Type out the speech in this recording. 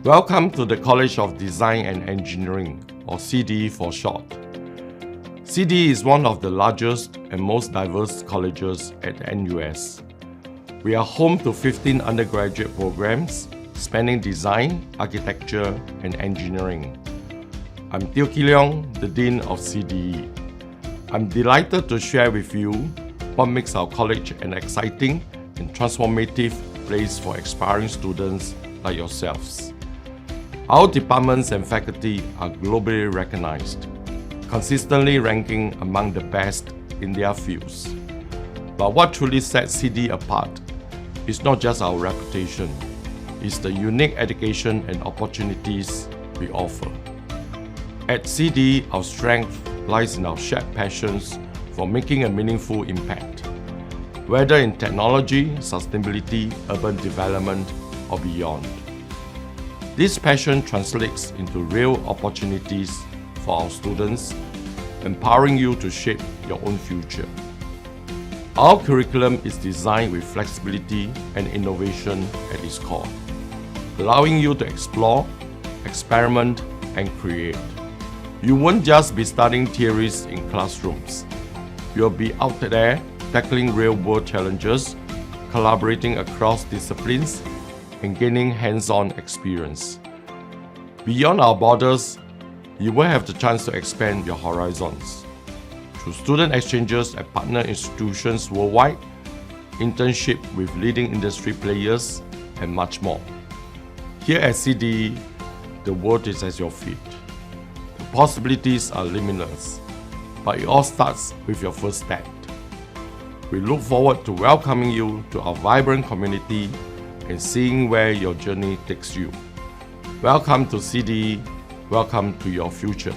Welcome to the College of Design and Engineering, or CDE for short. CDE is one of the largest and most diverse colleges at NUS. We are home to 15 undergraduate programs spanning design, architecture, and engineering. I'm Leong, the Dean of CDE. I'm delighted to share with you what makes our college an exciting and transformative place for aspiring students like yourselves. Our departments and faculty are globally recognized, consistently ranking among the best in their fields. But what truly sets CDE apart is not just our reputation, it's the unique education and opportunities we offer. At CDE, our strength lies in our shared passions for making a meaningful impact, whether in technology, sustainability, urban development, or beyond. This passion translates into real opportunities for our students, empowering you to shape your own future. Our curriculum is designed with flexibility and innovation at its core, allowing you to explore, experiment, and create. You won't just be studying theories in classrooms. You'll be out there tackling real-world challenges, collaborating across disciplines, and gaining hands-on experience. Beyond our borders, you will have the chance to expand your horizons through student exchanges at partner institutions worldwide, internship with leading industry players, and much more. Here at CDE, the world is at your feet. The possibilities are limitless, but it all starts with your first step. We look forward to welcoming you to our vibrant community and seeing where your journey takes you. Welcome to CDE. Welcome to your future.